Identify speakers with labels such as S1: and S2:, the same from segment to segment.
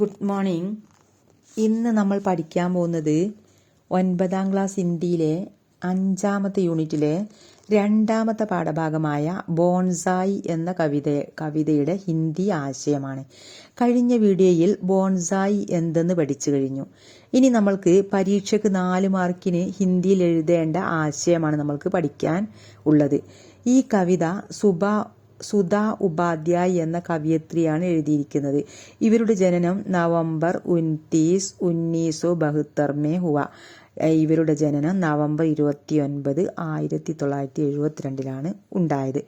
S1: Good morning. ഇന്ന് നമ്മൾ പഠിക്കാൻ പോകുന്നത് 9ാം ക്ലാസ് ഹിന്ദിയിലെ 5ാമത്തെ യൂണിറ്റിലെ 2ാമത്തെ പാഠഭാഗമായ ബോൺസായി എന്ന കവിതയുടെ ഹിന്ദി ആശയമാണ്. കഴിഞ്ഞ വീഡിയോയിൽ ബോൺസായി എന്തെന്ന് പഠിച്ചു കഴിഞ്ഞു. ഇനി നമ്മൾക്ക് പരീക്ഷയ്ക്ക് 4 മാർക്കിന് ഹിന്ദിയിൽ എഴുതേണ്ട ആശയമാണ് നമ്മൾക്ക് പഠിക്കാൻ ഉള്ളത്. ഈ കവിത സുധാ ഉപാധ്യായ് എന്ന കവയിത്രിയാണ് എഴുതിയിരിക്കുന്നത്. ഇവരുടെ ജനനം നവംബർ 29, 1972 ഹുവ. ഇവരുടെ ജനനം നവംബർ 29, 1972 ഉണ്ടായത്.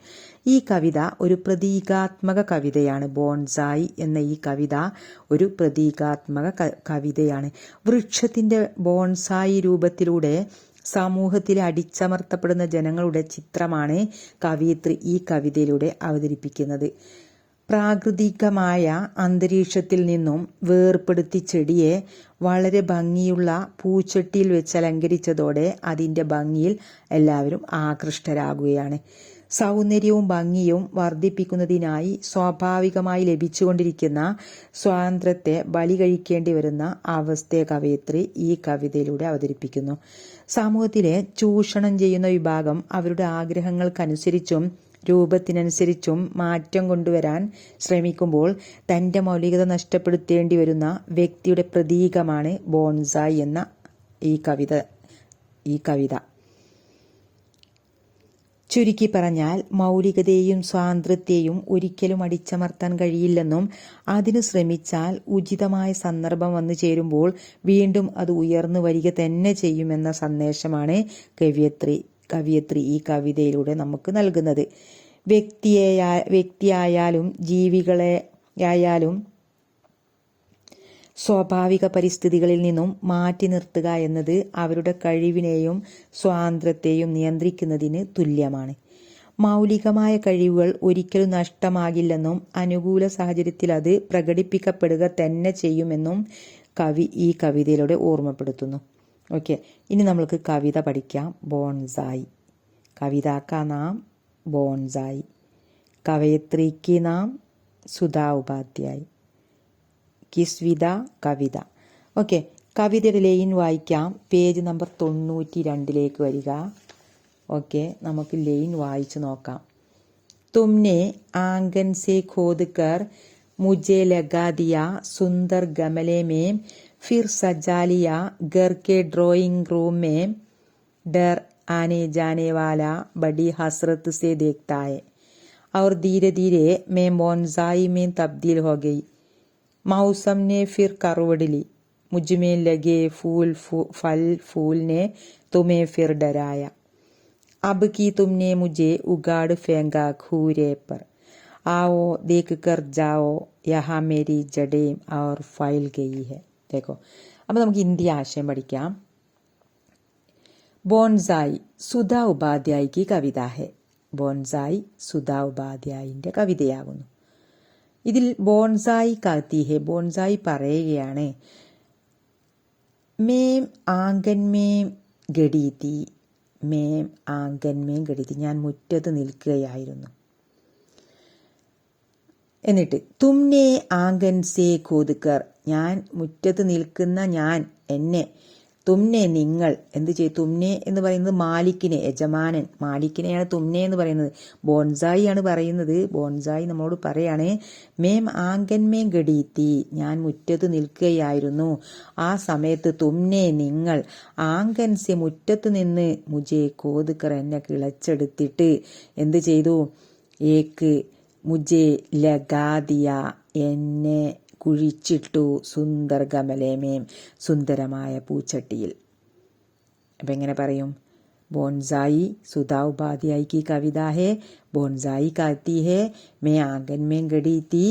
S1: ഈ കവിത ഒരു പ്രതീകാത്മക കവിതയാണ്. ബോൺസായി എന്ന ഈ കവിത ഒരു പ്രതീകാത്മക കവിതയാണ്. വൃക്ഷത്തിന്റെ ബോൺസായി രൂപത്തിലൂടെ സമൂഹത്തിൽ അടിച്ചമർത്തപ്പെടുന്ന ജനങ്ങളുടെ ചിത്രമാണ് കവയിത്രി ഈ കവിതയിലൂടെ അവതരിപ്പിക്കുന്നത്. പ്രാകൃതികമായ അന്തരീക്ഷത്തിൽ നിന്നും വേർപെടുത്തി ചെടിയെ വളരെ ഭംഗിയുള്ള പൂച്ചട്ടിയിൽ വെച്ച് അലങ്കരിച്ചതോടെ അതിന്റെ ഭംഗിയിൽ എല്ലാവരും ആകൃഷ്ടരാകുകയാണ്. സൗന്ദര്യവും ഭംഗിയും വർദ്ധിപ്പിക്കുന്നതിനായി സ്വാഭാവികമായി ലഭിച്ചുകൊണ്ടിരിക്കുന്ന സ്വാതന്ത്ര്യത്തെ ബലി കഴിക്കേണ്ടി വരുന്ന അവസ്ഥയെ കവയിത്രി ഈ കവിതയിലൂടെ അവതരിപ്പിക്കുന്നു. സമൂഹത്തിലെ ചൂഷണം ചെയ്യുന്ന വിഭാഗം അവരുടെ ആഗ്രഹങ്ങൾക്കനുസരിച്ചും രൂപത്തിനനുസരിച്ചും മാറ്റം കൊണ്ടുവരാൻ ശ്രമിക്കുമ്പോൾ തന്റെ മൗലികത നഷ്ടപ്പെടുത്തേണ്ടി വരുന്ന വ്യക്തിയുടെ പ്രതീകമാണ് ബോൺസായി എന്ന ഈ കവിത. ചുരുക്കി പറഞ്ഞാൽ മൗലികതയെയും സ്വാതന്ത്ര്യത്തെയും ഒരിക്കലും അടിച്ചമർത്താൻ കഴിയില്ലെന്നും അതിനു ശ്രമിച്ചാൽ ഉചിതമായ സന്ദർഭം വന്നു ചേരുമ്പോൾ വീണ്ടും അത് ഉയർന്നു വരിക തന്നെ ചെയ്യുമെന്ന സന്ദേശമാണ് കവിയത്രി ഈ കവിതയിലൂടെ നമുക്ക് നൽകുന്നത്. വ്യക്തിയായാലും ജീവികളെയായാലും സ്വാഭാവിക പരിസ്ഥിതികളിൽ നിന്നും മാറ്റി നിർത്തുക എന്നത് അവരുടെ കഴിവിനെയും സ്വാതന്ത്ര്യത്തെയും നിയന്ത്രിക്കുന്നതിന് തുല്യമാണ്. മൗലികമായ കഴിവുകൾ ഒരിക്കലും നഷ്ടമാകില്ലെന്നും അനുകൂല സാഹചര്യത്തിൽ അത് പ്രകടിപ്പിക്കപ്പെടുക തന്നെ ചെയ്യുമെന്നും കവി ഈ കവിതയിലൂടെ ഓർമ്മപ്പെടുത്തുന്നു. ഓക്കെ, ഇനി നമ്മൾക്ക് കവിത പഠിക്കാം. ബോൺസായി. കവിതാ നാം ബോൺസായി. കവയത്രിക്ക് നാം സുധാ ഉപാധ്യായ്. കിസ്വിത കവിത. ഓക്കെ, കവിതയുടെ ലൈൻ വായിക്കാം. പേജ് നമ്പർ 92 വരിക. ഓക്കെ, നമുക്ക് ലൈൻ വായിച്ചു നോക്കാം. തുമ്നെ ആംഗൻ സെ खोद कर मुझे लगा दिया सुंदर गमले में, फिर सजा लिया घर के ड्राइंग रूम में, डर आने जाने वाला बड़ी हसरत से देखता है, और धीरे धीरे मैं बोनसाई में तब्दील हो गई. मौसम ने फिर करवट ली, मुझ में लगे फूल ने तुम्हें फिर डराया. अब की तुमने मुझे उगाड़ फेंका खूरे पर, आओ देख कर जाओ यहाँ मेरी जड़ें और फैल गई है. देखो, अब നമുക്ക് ഹിന്ദി ആശയം പഠിക്കാം. ബോൺസായി സുധാ ഉപാധ്യായിക്ക് കവിത ഹെ. ബോൺസായി സുധാ ഉപാധ്യായിന്റെ കവിതയാകുന്നു. ഇതിൽ ബോൺസായി കത്തി ഹെ, ബോൺസായി പറയുകയാണ്, മേം ആംഗൻമേം ഗഡീതി, മേം ആംഗൻമേം ഗഡീതി, ഞാൻ മുറ്റത്ത് നിൽക്കുകയായിരുന്നു. എന്നിട്ട് തുമ്നെ ആംഗൻ സേ ഖോദ് കർ, ഞാൻ മുറ്റത്ത് നിൽക്കുന്ന ഞാൻ, എന്നെ, തുമ്നെ നിങ്ങൾ എന്ത് ചെയ്യും? തുമ്നെ എന്ന് പറയുന്നത് മാലിക്കിനെ, യജമാനൻ, മാലിക്കിനെയാണ് തുമ്നെ എന്ന് പറയുന്നത്. ബോൺസായി ആണ് പറയുന്നത്. ബോൺസായി നമ്മളോട് പറയാണ്, മേം ആംഗൻമേം ഗഡീത്തി, ഞാൻ മുറ്റത്ത് നിൽക്കുകയായിരുന്നു. ആ സമയത്ത് തുമ്നെ നിങ്ങൾ, ആംഗൻസെ മുറ്റത്ത് നിന്ന്, മുജെ ഖോദ് കർ എന്നെ കിളച്ചെടുത്തിട്ട് എന്ത് ചെയ്തു? ഏക്ക് മുജെ ലഗാദിയ എന്നെ കുഴിച്ചിട്ടു, സുന്ദർ ഗമലേമേം സുന്ദരമായ പൂച്ചട്ടിയിൽ. അപ്പൊ എങ്ങനെ പറയും? ബോൺസായി സുധാ ഉപാധ്യായ് की कविता है. बोनसाई कहती है, मैं आंगन में गड़ी थी,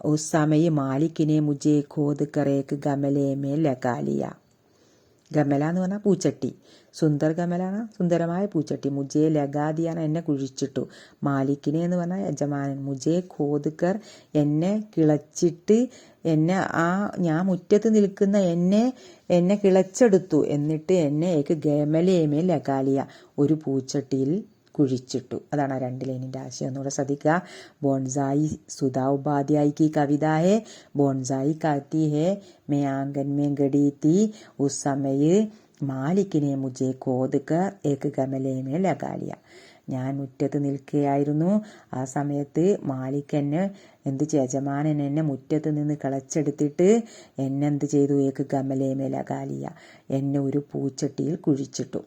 S1: उस समय मालिक ने मुझे खोद कर एक गमले में लगा लिया. ഗമല എന്ന് പറഞ്ഞാൽ പൂച്ചട്ടി. സുന്ദർ ഗമലാണ് സുന്ദരമായ പൂച്ചട്ടി. മുജെ ലഗാദിയാണ് എന്നെ കുഴിച്ചിട്ടു. മാലിക്കിനെ എന്ന് പറഞ്ഞാൽ യജമാനൻ. മുജെ ഖോദ്കർ എന്നെ കിളച്ചിട്ട്, എന്നെ ഞാൻ മുറ്റത്ത് നിൽക്കുന്ന എന്നെ കിളച്ചെടുത്തു. എന്നിട്ട് എന്നെ ഏക്ക് ഗമലേമേ ലഗാലിയ ഒരു പൂച്ചട്ടിയിൽ കുഴിച്ചിട്ടു. അതാണ് ആ 2 ലൈനിൻ്റെ ആശയം. ഒന്നുകൂടെ ശ്രദ്ധിക്കുക. ബോൺസായി സുധാ ഉപാധ്യായ की कविता है. ബോൺസായി कहती है मैं आंगन में गड़ी थी उस समय मालिक ने मुझे खोद कर एक गमले में लगा लिया. ഞാൻ മുറ്റത്ത് നിൽക്കുകയായിരുന്നു. ആ സമയത്ത് മാലിക് എന്നെ യജമാനൻ എന്നെ മുറ്റത്ത് നിന്ന് കിളച്ചെടുത്തിട്ട് എന്നെന്ത് ചെയ്തു? ഏക്ക് ഗമലേമേ ലഗാലിയ, എന്നെ ഒരു പൂച്ചട്ടിയിൽ കുഴിച്ചിട്ടു.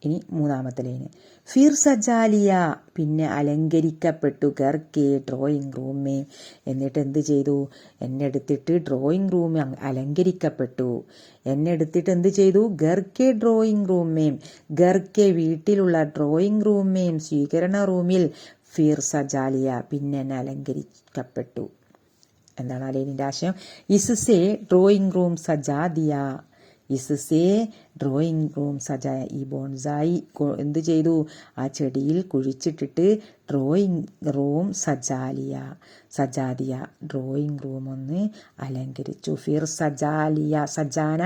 S1: ഇനി 3-ാമത്തെ ലൈന്. ഫിർ സജാലിയ, പിന്നെ അലങ്കരിക്കപ്പെട്ടു. ഗർക്കെ ഡ്രോയിങ് റൂമേ, എന്നിട്ട് എന്ത് ചെയ്തു? എന്നെ എടുത്തിട്ട് ഡ്രോയിങ് റൂം അലങ്കരിക്കപ്പെട്ടു. എന്നെ എടുത്തിട്ട് എന്ത് ചെയ്തു? ഗർക്കെ ഡ്രോയിങ് റൂമേം, ഗർക്കെ വീട്ടിലുള്ള ഡ്രോയിങ് റൂമേം സ്വീകരണ റൂമിൽ ഫിർ സജാലിയ, പിന്നെ എന്നെ അലങ്കരിക്കപ്പെട്ടു. എന്താണ് ആ ലൈനിൻ്റെ ആശയം? ഇസ്സേ ഡ്രോയിങ് റൂം സജാ ദിയ, ഇസ്സേ ഡ്രോയിങ് റൂം സജായ, ഈ ബോൺസായി എന്ത് ചെയ്തു? ആ ചെടിയിൽ കുഴിച്ചിട്ടിട്ട് ഡ്രോയിങ് റൂം സജാദിയ, ഡ്രോയിങ് റൂം ഒന്ന് അലങ്കരിച്ചു. ഫിർ സജാലിയ, സജാന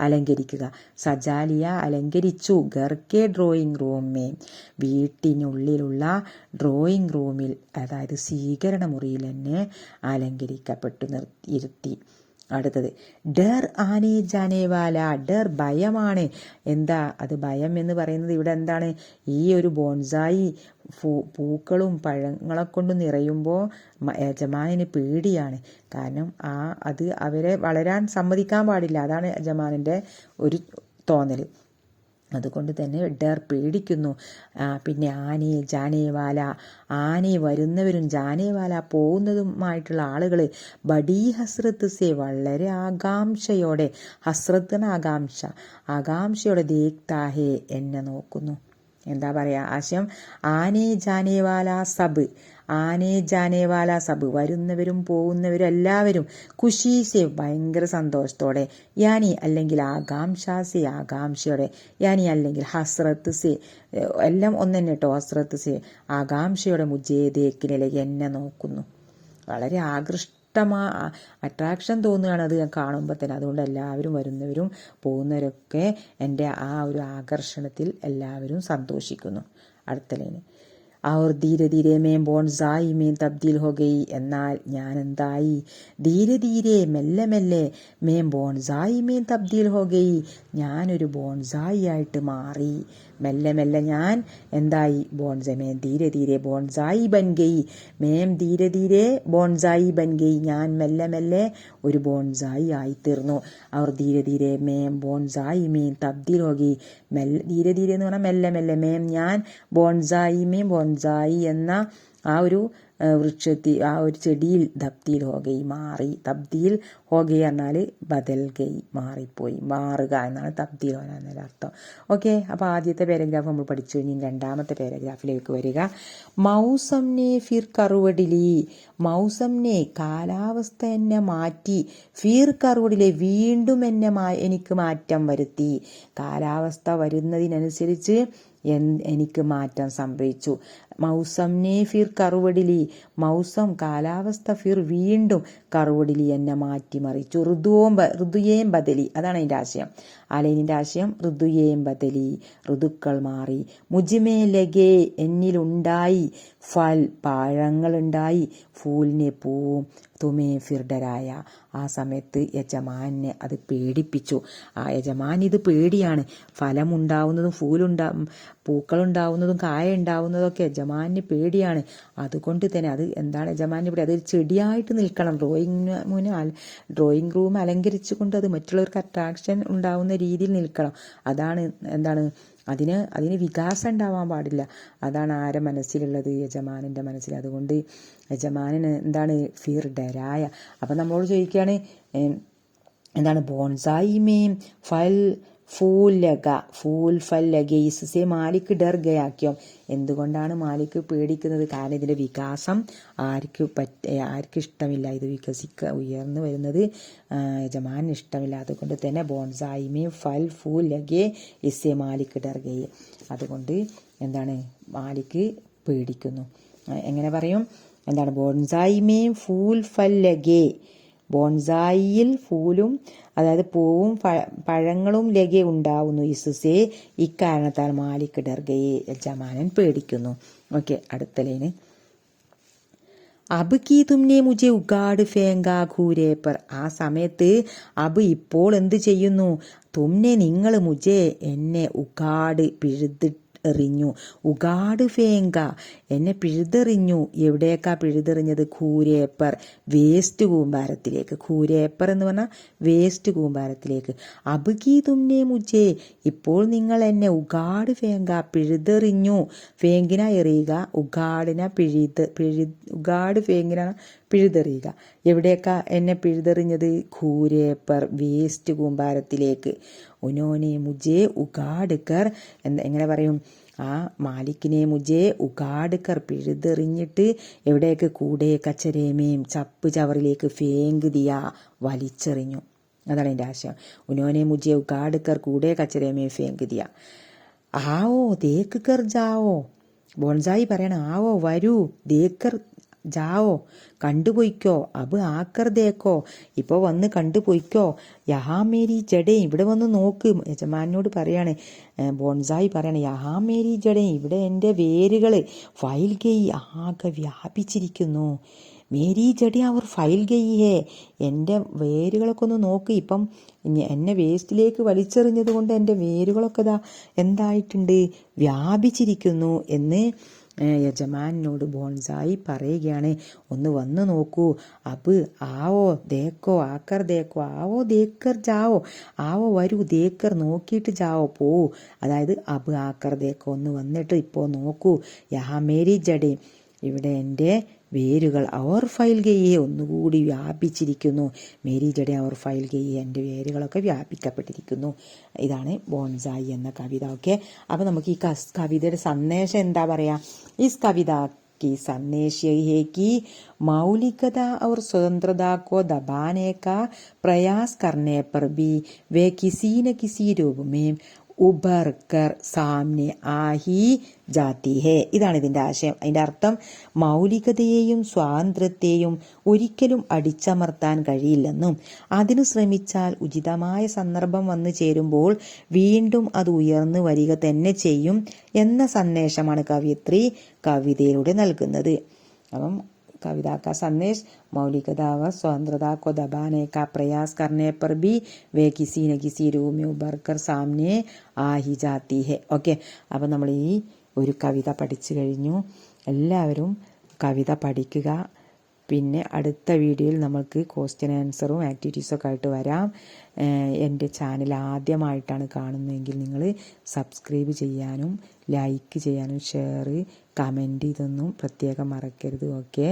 S1: അലങ്കരിക്കുക, സജാലിയ അലങ്കരിച്ചു. ഗർക്കെ ഡ്രോയിങ് റൂമേ, വീട്ടിനുള്ളിലുള്ള ഡ്രോയിങ് റൂമിൽ, അതായത് സ്വീകരണ മുറിയിൽ തന്നെ അലങ്കരിക്കപ്പെട്ടു ഇരുത്തി. അടുത്തത് ഡർ ആനെ ജാനേവാല, ഡർ ഭയമാണ്. എന്താ അത് ഭയം എന്ന് പറയുന്നത്? ഇവിടെ എന്താണ്? ഈ ഒരു ബോൺസായി പൂക്കളും പഴങ്ങളെ കൊണ്ട് നിറയുമ്പോൾ യജമാനന് പേടിയാണ്. കാരണം അത് അവരെ വളരാൻ സമ്മതിക്കാൻ പാടില്ല. അതാണ് യജമാനൻ്റെ ഒരു തോന്നൽ. അതുകൊണ്ട് തന്നെ ഡർ പേടിക്കുന്നു. പിന്നെ ആനെ ജാനേവാല, ആനെ വരുന്നവരും ജാനേവാല പോകുന്നതുമായിട്ടുള്ള ആളുകൾ ബഡീ ഹസ്രത്ത് സേ, വളരെ ആകാംക്ഷയോടെ, ഹസ്രത്തിന് ആകാംക്ഷയോടെ ദേഖ്താഹേ, എന്നെ നോക്കുന്നു. എന്താ പറയുക ആശയം? ആനെ ജാനേവാല സബ്, ആനെ ജാനേവാല സബ്, വരുന്നവരും പോകുന്നവരും എല്ലാവരും ഖുഷീസെ, ഭയങ്കര സന്തോഷത്തോടെ, യാനി അല്ലെങ്കിൽ ആകാംക്ഷാസെ, ആകാംക്ഷയോടെ, യാനി അല്ലെങ്കിൽ ഹസ്രത്ത് സെ, എല്ലാം ഒന്ന് തന്നെ കേട്ടോ, ഹസ്രത്ത് സെ ആകാംക്ഷയോടെ, മുജേ ദേക്കിനെ, എന്നെ നോക്കുന്നു. വളരെ അട്രാക്ഷൻ തോന്നുകയാണ് അത് കാണുമ്പോൾ തന്നെ. അതുകൊണ്ട് എല്ലാവരും വരുന്നവരും പോകുന്നവരൊക്കെ എൻ്റെ ആ ഒരു ആകർഷണത്തിൽ എല്ലാവരും സന്തോഷിക്കുന്നു. അടുത്ത ലൈന്. और धीरे धीरे मैं ബോൺസായി में तब्दील हो गई, എന്നാൽ ഞാൻ എന്തായി? ധീരെ ധീരെ, മെല്ലെ മെല്ലെ, मैं ബോൺസായി में तब्दील हो गई, ഞാനൊരു ബോൺസായി ആയിട്ട് മാറി. മെല്ലെ മെല്ലെ ഞാൻ എന്തായി? मैं धीरे धीरे ബോൺസായി ബൻ ഗയി, मैं धीरे धीरे ബോൺസായി ബൻ ഗയി, ഞാൻ മെല്ലെ മെല്ലെ ഒരു ബോൺസായി ആയിത്തീർന്നു. और धीरे धीरे मैं ബോൺസായി में तब्दील हो गई, ധീരെ ധീരെ എന്ന് പറഞ്ഞാൽ മെല്ലെ മെല്ലെ, ഞാൻ ബോൺസായി എന്ന ആ ഒരു വൃക്ഷത്തിൽ, ആ ഒരു ചെടിയിൽ തബ്ദീൽ ഹോഗയി, മാറി. തബ്ദീൽ ഹോഗയി എന്നാൽ ബദൽ ഗയി, മാറിപ്പോയി, മാറുക എന്നാണ് തബ്ദീൽ ഹോന എന്നതിൻ്റെ അർത്ഥം. ഓക്കെ, അപ്പോൾ ആദ്യത്തെ പാരഗ്രാഫ് നമ്മൾ പഠിച്ചു കഴിഞ്ഞ് 2-ാമത്തെ പാരഗ്രാഫിലേക്ക് വരിക. മൗസംനെ ഫിർ കറുവടിലി, മൗസംനെ കാലാവസ്ഥ എന്നെ മാറ്റി, ഫിർ കറുവടിലെ വീണ്ടും എനിക്ക് മാറ്റം വരുത്തി. കാലാവസ്ഥ വരുന്നതിനനുസരിച്ച് എനിക്ക് മാറ്റം സംഭവിച്ചു. മൗസംനെ ഫിർ കറുവടിലി, മൗസം കാലാവസ്ഥ, ഫിർ വീണ്ടും, കറുവടിലി എന്നെ മാറ്റിമറിച്ചു. ഋതുയേം ബദലി, അതാണ് അതിൻ്റെ ആശയം. ആ ലൈനിൻ്റെ ആശയം ഋതുയേം ബദലി, ഋതുക്കൾ മാറി. മുജിമേ ലഗേ, എന്നിലുണ്ടായി. ഫൽ, പഴങ്ങളുണ്ടായി. ഫൂലിനെ, പൂവും. തുമേ ഫിർഡരായ, ആ സമയത്ത് യജമാനെ അത് പേടിപ്പിച്ചു. ആ യജമാൻ ഇത് പേടിയാണ്. ഫലമുണ്ടാവുന്നതും പൂക്കളുണ്ടാവുന്നതും കായ ഉണ്ടാവുന്നതൊക്കെ യജമാന് പേടിയാണ്. അതുകൊണ്ട് തന്നെ അത് എന്താണ് യജമാൻ ഇവിടെ അതൊരു ചെടിയായിട്ട് നിൽക്കണം. ഡ്രോയിങ് റൂം അലങ്കരിച്ചുകൊണ്ട് അത് മറ്റുള്ളവർക്ക് അട്രാക്ഷൻ ഉണ്ടാവുന്ന രീതിയിൽ നിൽക്കണം. അതാണ് എന്താണ് അതിന് വികാസം ഉണ്ടാവാൻ പാടില്ല. അതാണ് ആരെ മനസ്സിലുള്ളത്? യജമാനൻ്റെ മനസ്സിൽ. അതുകൊണ്ട് യജമാനന് എന്താണ്? ഫിർ ഡരായ. അപ്പം നമ്മളോട് ചോദിക്കുകയാണ് എന്താണ്? ബോൺസായി മേം ഫൽ ഫൂൽ ലഗ, ഫൂൽ ഫൽ ലഗെ, ഇസ്സേ മാലിക് ഡർ ഗയാക്യോ, എന്തുകൊണ്ടാണ് മാലിക് പേടിക്കുന്നത്? കാരണം ഇതിൻ്റെ വികാസം ആർക്ക് ഇഷ്ടമില്ല. ഇത് ഉയർന്നു വരുന്നത് യജമാന് ഇഷ്ടമില്ല. അതുകൊണ്ട് തന്നെ ബോൺസായി മേ ഫൽ ഫൂൽ ലഗെ ഇസ്സേ മാലിക് ഡർ ഗയെ, അതുകൊണ്ട് എന്താണ്? മാലിക് പേടിക്കുന്നു. എങ്ങനെ പറയും? എന്താണ്? ബോൺസായി മേ ഫൂൽ ഫൽ ലഗെ, ബോൺസായിയിൽ ഫൂലും അതായത് പൂവും പഴങ്ങളും ലഗെ ഉണ്ടാവുന്നു. ഇസുസേ ഇക്കാരണത്താൽ മാലിക് ഡർഗയെ യജമാനൻ പേടിക്കുന്നു. ഓക്കെ, അടുത്ത ലൈന്. അബ് കീ തുമ്നെ മുझे ഉഗാഡ് ഫേങ്കാ ഘൂരേ പർ. ആ സമയത്ത് അബ് ഇപ്പോൾ എന്ത് ചെയ്യുന്നു? തുമ്നെ നിങ്ങൾ മുझे എന്നെ ഉഗാഡ് പിഴുതെറിഞ്ഞു. ഉഗാഡ് ഫേങ്ക എന്നെ പിഴുതെറിഞ്ഞു. എവിടേക്കാ പിഴുതെറിഞ്ഞത്? ഘൂരേപ്പർ വേസ്റ്റ് കൂമ്പാരത്തിലേക്ക്. ഘൂരേപ്പർ എന്ന് പറഞ്ഞാൽ വേസ്റ്റ് കൂമ്പാരത്തിലേക്ക്. അബ് കീ തുമ്നെ മുझे ഇപ്പോൾ നിങ്ങൾ എന്നെ ഉഗാഡ് ഫേങ്ക പിഴുതെറിഞ്ഞു. ഫേങ്കിന എറിയുക, ഉഗാഡിന ഉഗാഡ് ഫേങ്കിന പിഴുതെറിയുക. എവിടേക്കാ എന്നെ പിഴുതെറിഞ്ഞത്? ഘൂരേപ്പർ വേസ്റ്റ് കൂമ്പാരത്തിലേക്ക്. ഉനോനെ മുझे ഉഗാഡ് കർ എങ്ങനെ പറയും? ആ മാലിക്കിനെ മുझे ഉഗാഡ് കർ പിഴുതെറിഞ്ഞിട്ട് എവിടേക്ക്? കൂടെ കച്ചരേമേം ചപ്പ് ചവറിലേക്ക് ഫേങ്ക് ദിയ വലിച്ചെറിഞ്ഞു. അതാണ് എൻ്റെ ആശയം. ഉനോനെ മുझे ഉഗാഡ് കർ കൂടെ കച്ചരേമേം ഫേങ്ക് ദിയ. ആവോ ദേക്ക് കർ ജാവോ. ബോൺസായി പറയണം, ആവോ വരൂ, ദേക്കർ ജാവോ കണ്ടുപോയിക്കോ, അബ് ആക്കർ ദേക്കോ ഇപ്പോൾ വന്ന് കണ്ടുപോയിക്കോ, യഹാ മേരി ജഡേ ഇവിടെ വന്ന് നോക്ക്. യജമാനോട് പറയാണ്, ബോൺസായി പറയാണ്, യഹാ മേരി ജഡേ ഇവിടെ എൻ്റെ വേരുകൾ ഫൈൽ ഗയി ആകെ വ്യാപിച്ചിരിക്കുന്നു. മേരി ജഡേ അവർ ഫൈൽ ഗയി ഹേ എൻ്റെ വേരുകളൊക്കെ ഒന്ന് നോക്ക്. ഇപ്പം എന്നെ വേസ്റ്റിലേക്ക് വലിച്ചെറിഞ്ഞത് കൊണ്ട് എൻ്റെ വേരുകളൊക്കെ എന്തായിട്ടുണ്ട്? വ്യാപിച്ചിരിക്കുന്നു എന്ന് യജമാനോട് ബോൺസായി പറയുകയാണ്. ഒന്ന് വന്ന് നോക്കൂ. അബ് ആവോ ദേക്കോ ആക്കർ ദേക്കോ, ആവോ ദേക്കർ ജാവോ, ആവോ വരൂ, ദേക്കർ നോക്കിയിട്ട് ജാവോ പോവൂ. അതായത് അബ് ആക്കർ ദേക്കോ ഒന്ന് വന്നിട്ട് ഇപ്പോൾ നോക്കൂ. യഹാ മേരി ജഡേ ഇവിടെ എൻ്റെ വേരുകൾ അവർ ഫൈൽ ഗയിയെ ഒന്നുകൂടി വ്യാപിച്ചിരിക്കുന്നു. മേരി ജഡേ അവർ ഫൈൽ ഗയിയെ എൻ്റെ വേരുകളൊക്കെ വ്യാപിക്കപ്പെട്ടിരിക്കുന്നു. ഇതാണ് ബോൺസായി എന്ന കവിത. ഓക്കെ, അപ്പോൾ നമുക്ക് ഈ കവിതയുടെ സന്ദേശം എന്താ പറയുക? ഈ കവിത की संदेश यही है कि मौलिकता और स्वतंत्रता को दबाने का प्रयास करने पर भी वे किसी न किसी रूप में ഉബർ കർ സാമ്നെ ആഹി ജാതി ഹേ. ഇതാണ് ഇതിൻ്റെ ആശയം. അതിൻ്റെ അർത്ഥം മൗലികതയെയും സ്വാതന്ത്ര്യത്തെയും ഒരിക്കലും അടിച്ചമർത്താൻ കഴിയില്ലെന്നും അതിനു ശ്രമിച്ചാൽ ഉചിതമായ സന്ദർഭം വന്നു ചേരുമ്പോൾ വീണ്ടും അത് ഉയർന്നു വരിക തന്നെ ചെയ്യും എന്ന സന്ദേശമാണ് കവിയത്രി കവിതയിലൂടെ നൽകുന്നത്. അപ്പം कविता का संदेश मौलिकता व स्वतंत्रता को दबाने का प्रयास करने पर भी वे किसी न किसी रूप में उभर कर सामने आ ही जाती है. ഓക്കെ, അപ്പം നമ്മൾ ഈ ഒരു കവിത പഠിച്ചു കഴിഞ്ഞു. എല്ലാവരും കവിത പഠിക്കുക. പിന്നെ അടുത്ത വീഡിയോയിൽ നമ്മൾക്ക് ക്വസ്റ്റ്യൻ ആൻസറും ആക്ടിവിറ്റീസൊക്കെ ആയിട്ട് വരാം. എൻ്റെ ചാനൽ ആദ്യമായിട്ടാണ് കാണുന്നതെങ്കിൽ നിങ്ങൾ സബ്സ്ക്രൈബ് ചെയ്യാനും ലൈക്ക് ചെയ്യാനും ഷെയർ കമൻറ്റ് ഇതൊന്നും പ്രത്യേകം മറക്കരുത്. ഓക്കെ,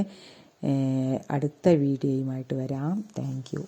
S1: അടുത്ത വീഡിയോയുമായിട്ട് വരാം. Thank you.